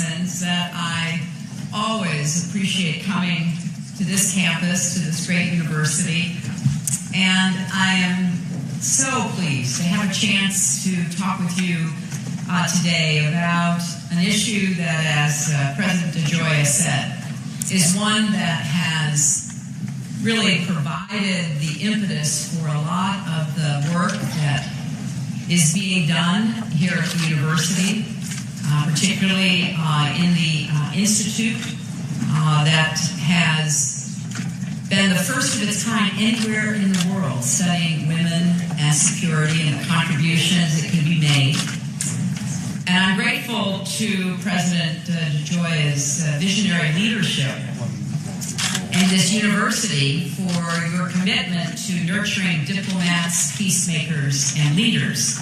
reasons that I always appreciate coming to this campus, to this great university. And I am so pleased to have a chance to talk with you today about an issue that, as President DeGioia said, is one that has really provided the impetus for a lot of the work that is being done here at the university, particularly in the Institute that has been the first of its kind anywhere in the world studying women and security and the contributions that can be made. And I'm grateful to President DeGioia's visionary leadership and this university for your commitment to nurturing diplomats, peacemakers, and leaders.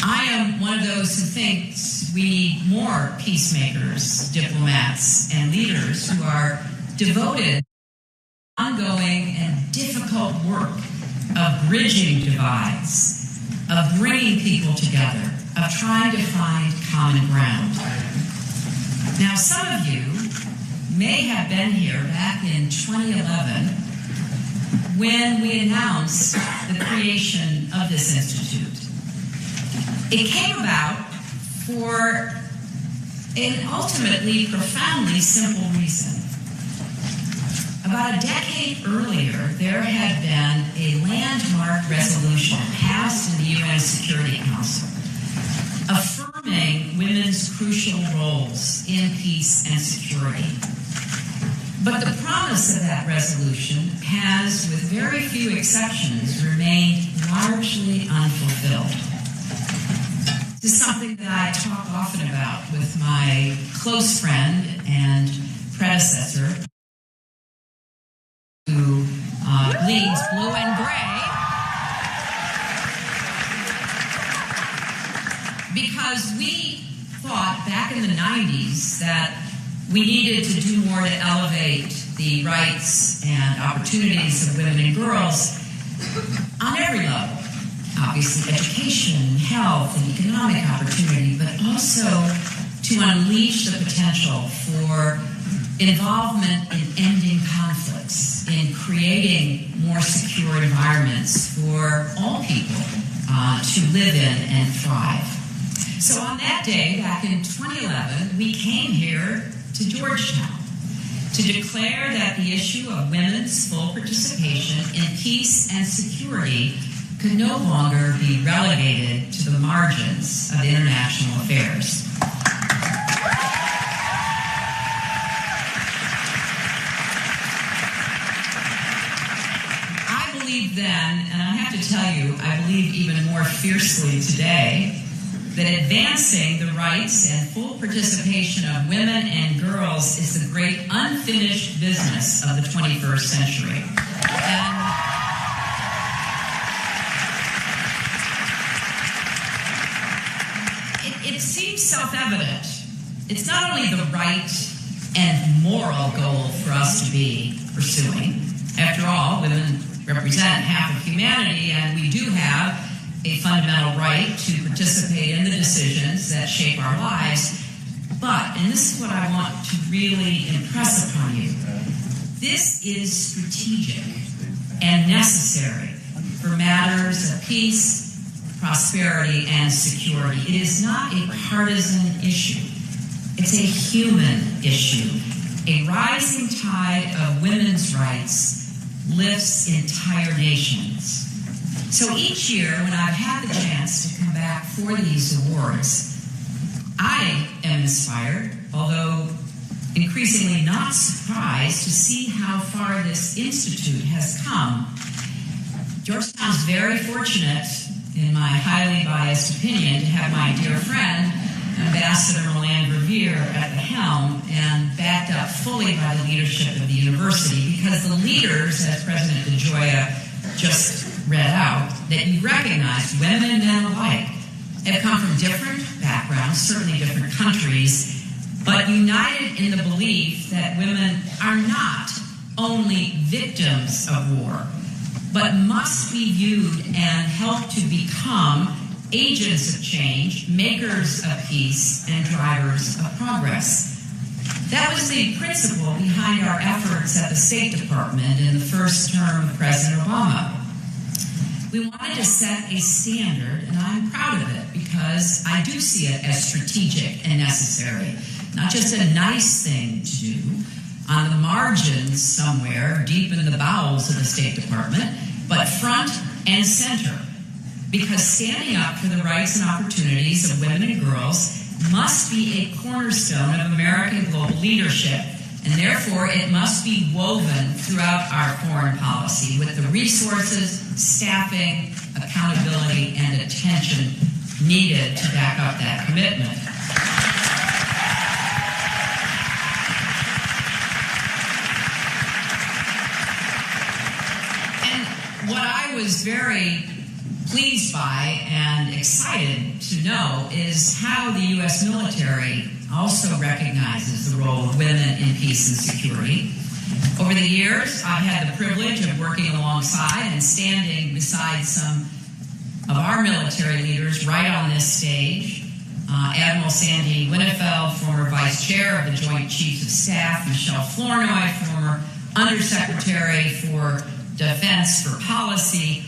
I am one of those who thinks we need more peacemakers, diplomats, and leaders who are devoted to ongoing and difficult work of bridging divides, of bringing people together, of trying to find common ground. Now, some of you may have been here back in 2011 when we announced the creation of this institute. It came about for an ultimately profoundly simple reason. About a decade earlier, there had been a landmark resolution passed in the UN Security Council affirming women's crucial roles in peace and security. But the promise of that resolution has, with very few exceptions, remained largely unfulfilled. This is something that I talk often about with my close friend and predecessor, who leads Blue and Gray, because we thought back in the 90s that we needed to do more to elevate the rights and opportunities of women and girls on every level. Obviously, education, health, and economic opportunity, but also to unleash the potential for involvement in ending conflicts, in creating more secure environments for all people to live in and thrive. So on that day, back in 2011, we came here to Georgetown to declare that the issue of women's full participation in peace and security could no longer be relegated to the margins of international affairs. I believed then, and I have to tell you, I believe even more fiercely today, that advancing the rights and full participation of women and girls is the great unfinished business of the 21st century. And it seems self-evident. It's not only the right and moral goal for us to be pursuing. After all, women represent half of humanity, and we do have a fundamental right to participate in the decisions that shape our lives. But, and this is what I want to really impress upon you, this is strategic and necessary for matters of peace, prosperity, and security. It is not a partisan issue. It's a human issue. A rising tide of women's rights lifts entire nations. So each year, when I've had the chance to come back for these awards, I am inspired, although increasingly not surprised, to see how far this institute has come. Georgetown is very fortunate, in my highly biased opinion, to have my dear friend, Ambassador Meland Revere, at the helm and backed up fully by the leadership of the university, because the leaders, as President DeGioia just read out, that you recognize, women and men alike, have come from different backgrounds, certainly different countries, but united in the belief that women are not only victims of war, but must be viewed and helped to become agents of change, makers of peace, and drivers of progress. That was the principle behind our efforts at the State Department in the first term of President Obama. We wanted to set a standard, and I'm proud of it because I do see it as strategic and necessary, not just a nice thing to do on the margins somewhere deep in the bowels of the State Department, but front and center, because standing up for the rights and opportunities of women and girls must be a cornerstone of American global leadership, and therefore it must be woven throughout our foreign policy with the resources, staffing, accountability, and attention needed to back up that commitment. And what I was very pleased by and excited to know is how the U.S. military also recognizes the role of women in peace and security. Over the years, I've had the privilege of working alongside and standing beside some of our military leaders right on this stage. Admiral Sandy Winnefeld, former Vice Chair of the Joint Chiefs of Staff, Michelle Flournoy, former Undersecretary for Defense for Policy,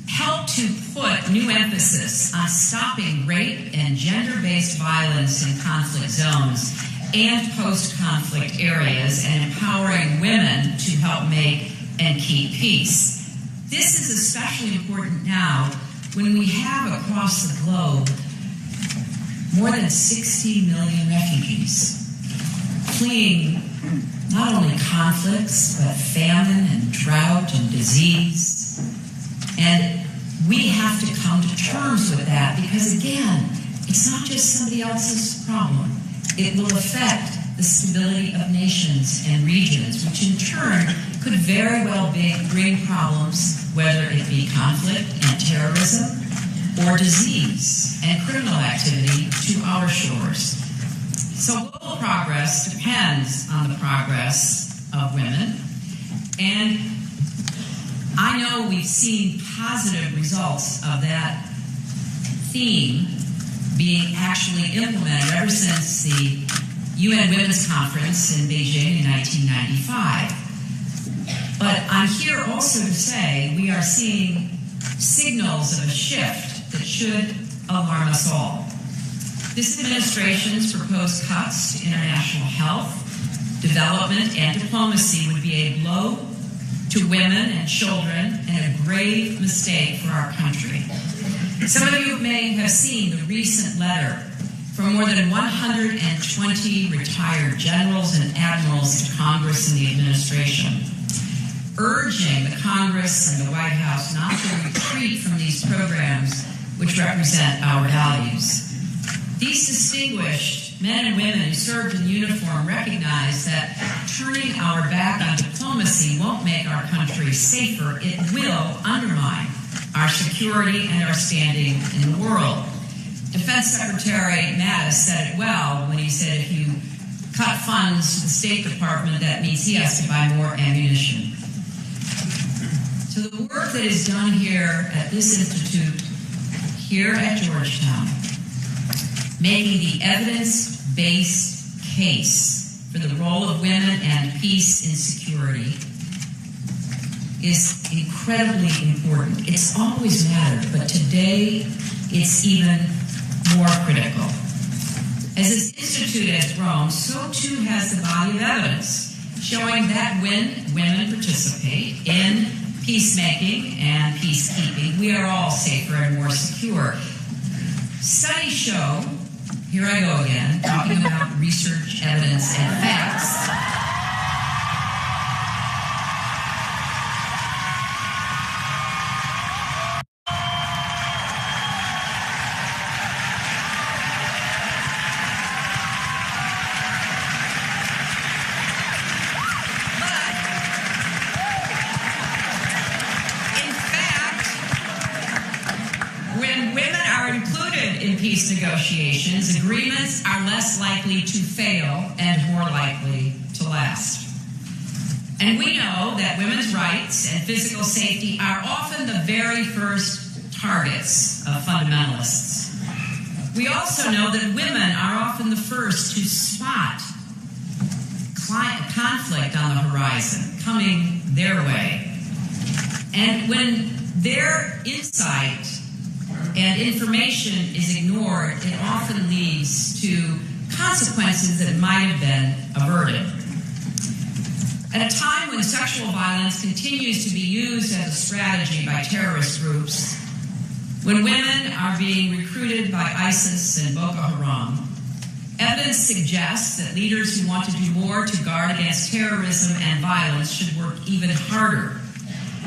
helped to put new emphasis on stopping rape and gender-based violence in conflict zones and post-conflict areas and empowering women to help make and keep peace. This is especially important now when we have across the globe more than 60 million refugees fleeing not only conflicts, but famine and drought and disease. And we have to come to terms with that because, again, it's not just somebody else's problem. It will affect the stability of nations and regions, which in turn could very well bring problems, whether it be conflict and terrorism or disease and criminal activity to our shores. So global progress depends on the progress of women, and I know we've seen positive results of that theme being actually implemented ever since the UN Women's Conference in Beijing in 1995. But I'm here also to say we are seeing signals of a shift that should alarm us all. This administration's proposed cuts to international health, development, and diplomacy would be a blow to women and children and a grave mistake for our country. Some of you may have seen the recent letter from more than 120 retired generals and admirals to Congress and the administration, urging the Congress and the White House not to retreat from these programs which represent our values. These distinguished men and women who served in uniform recognize that turning our back on diplomacy won't make our country safer. It will undermine our security and our standing in the world. Defense Secretary Mattis said it well when he said if you cut funds to the State Department, that means he has to buy more ammunition. So the work that is done here at this institute, here at Georgetown, making the evidence-based case for the role of women and peace and security is incredibly important. It's always mattered, but today it's even more critical. As this institute has grown, so too has the body of evidence showing that when women participate in peacemaking and peacekeeping, we are all safer and more secure. Studies show, here I go again, talking about research, evidence, and facts. Peace negotiations, agreements are less likely to fail and more likely to last. And we know that women's rights and physical safety are often the very first targets of fundamentalists. We also know that women are often the first to spot conflict on the horizon coming their way. And when their insight and information is ignored, it often leads to consequences that might have been averted. At a time when sexual violence continues to be used as a strategy by terrorist groups, when women are being recruited by ISIS and Boko Haram, evidence suggests that leaders who want to do more to guard against terrorism and violence should work even harder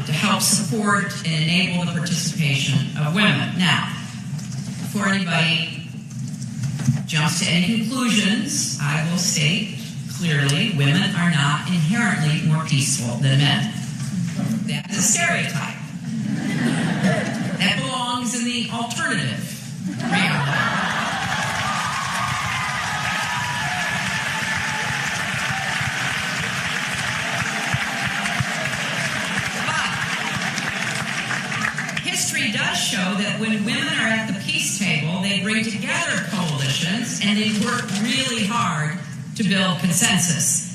to help support and enable the participation of women. Now, before anybody jumps to any conclusions, I will state clearly women are not inherently more peaceful than men. That's a stereotype. That belongs in the alternative reality. History does show that when women are at the peace table, they bring together coalitions and they work really hard to build consensus.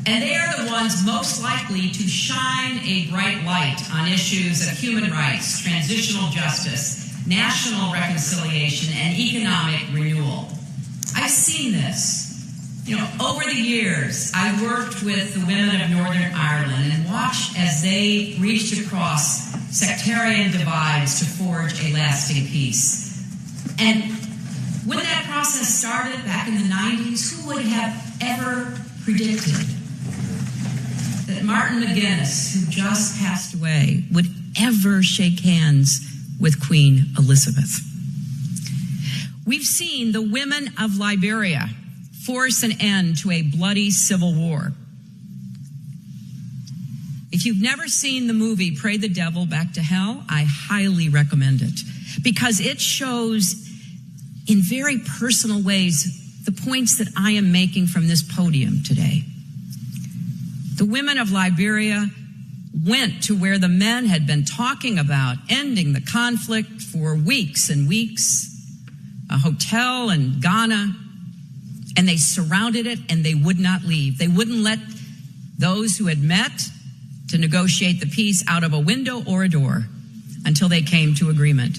And they are the ones most likely to shine a bright light on issues of human rights, transitional justice, national reconciliation, and economic renewal. I've seen this. Over the years, I worked with the women of Northern Ireland and watched as they reached across sectarian divides to forge a lasting peace. And when that process started back in the 90s, who would have ever predicted that Martin McGuinness, who just passed away, would ever shake hands with Queen Elizabeth? We've seen the women of Liberia force an end to a bloody civil war. If you've never seen the movie Pray the Devil Back to Hell, I highly recommend it because it shows in very personal ways the points that I am making from this podium today. The women of Liberia went to where the men had been talking about ending the conflict for weeks and weeks, a hotel in Ghana, and they surrounded it and they would not leave. They wouldn't let those who had met to negotiate the peace out of a window or a door until they came to agreement.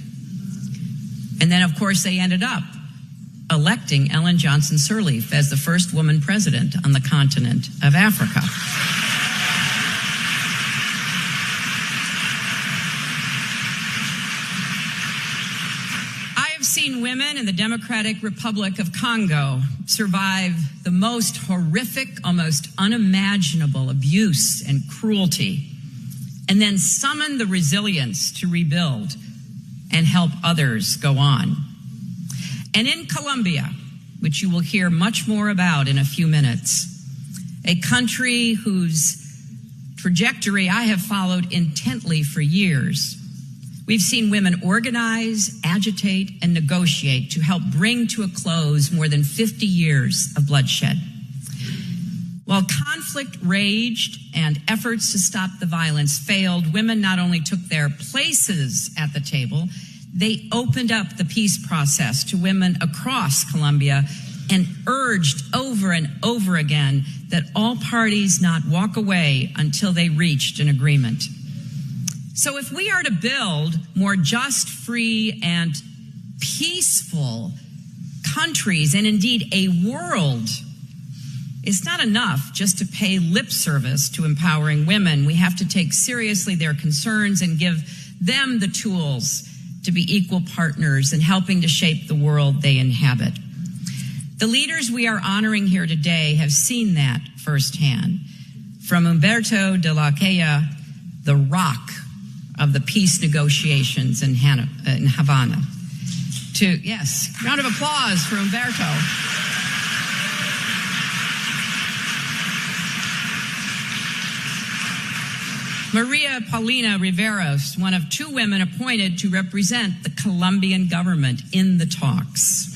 And then, of course, they ended up electing Ellen Johnson Sirleaf as the first woman president on the continent of Africa. I have seen women in the Democratic Republic of Congo survive the most horrific, almost unimaginable abuse and cruelty, and then summon the resilience to rebuild and help others go on. And in Colombia, which you will hear much more about in a few minutes, a country whose trajectory I have followed intently for years, we've seen women organize, agitate, and negotiate to help bring to a close more than 50 years of bloodshed. While conflict raged and efforts to stop the violence failed, women not only took their places at the table, they opened up the peace process to women across Colombia and urged over and over again that all parties not walk away until they reached an agreement. So if we are to build more just, free, and peaceful countries, and indeed a world, it's not enough just to pay lip service to empowering women. We have to take seriously their concerns and give them the tools to be equal partners in helping to shape the world they inhabit. The leaders we are honoring here today have seen that firsthand. From Humberto de la Calle, the rock of the peace negotiations in Havana, to, yes, round of applause for Humberto. Maria Paulina Riveros, one of two women appointed to represent the Colombian government in the talks.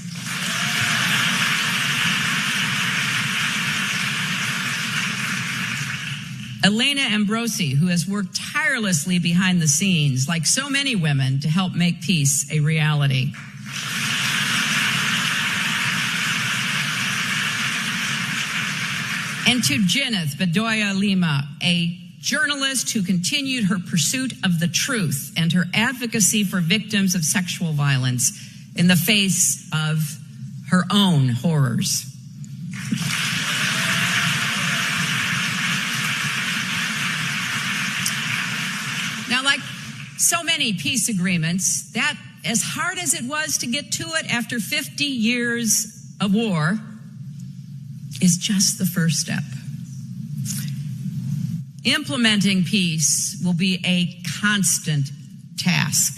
Elena Ambrosi, who has worked tirelessly behind the scenes, like so many women, to help make peace a reality. And to Jenith Bedoya Lima, a journalist who continued her pursuit of the truth and her advocacy for victims of sexual violence in the face of her own horrors. Now, like so many peace agreements, that, as hard as it was to get to it after 50 years of war, is just the first step. Implementing peace will be a constant task.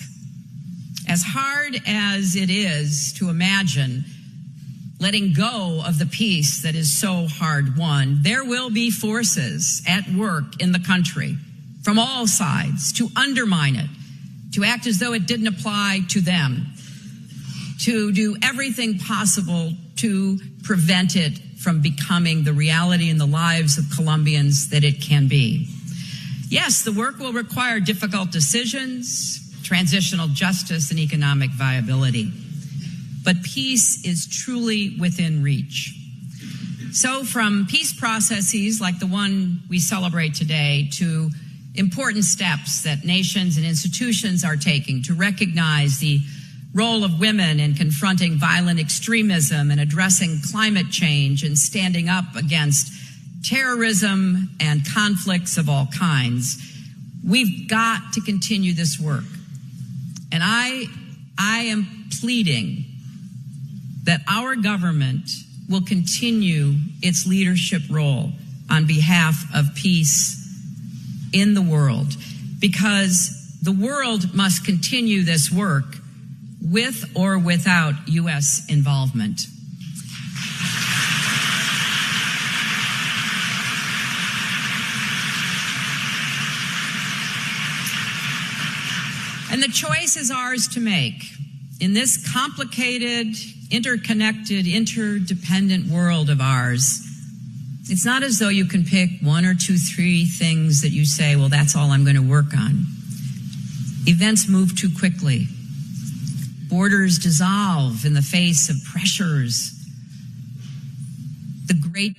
As hard as it is to imagine letting go of the peace that is so hard won, there will be forces at work in the country from all sides to undermine it, to act as though it didn't apply to them, to do everything possible to prevent it from becoming the reality in the lives of Colombians that it can be. Yes, the work will require difficult decisions, transitional justice, and economic viability. But peace is truly within reach. So from peace processes like the one we celebrate today to important steps that nations and institutions are taking to recognize the role of women in confronting violent extremism and addressing climate change and standing up against terrorism and conflicts of all kinds, we've got to continue this work. And I am pleading that our government will continue its leadership role on behalf of peace in the world, because the world must continue this work with or without U.S. involvement. And the choice is ours to make. In this complicated, interconnected, interdependent world of ours, it's not as though you can pick one or two, three things that you say, well, that's all I'm going to work on. Events move too quickly. Borders dissolve in the face of pressures. The great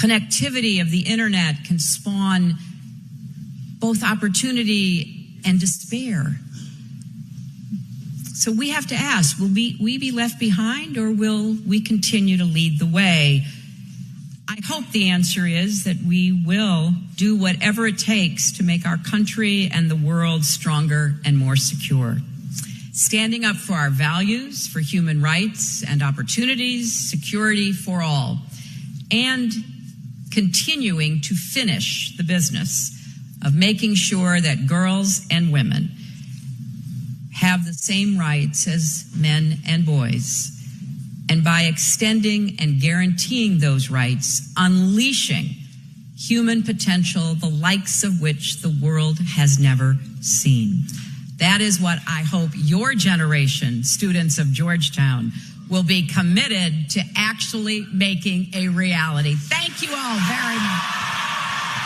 connectivity of the internet can spawn both opportunity and despair. So we have to ask, will we be left behind, or will we continue to lead the way? I hope the answer is that we will do whatever it takes to make our country and the world stronger and more secure. Standing up for our values, for human rights and opportunities, security for all, and continuing to finish the business of making sure that girls and women have the same rights as men and boys. And by extending and guaranteeing those rights, unleashing human potential, the likes of which the world has never seen. That is what I hope your generation, students of Georgetown, will be committed to actually making a reality. Thank you all very much.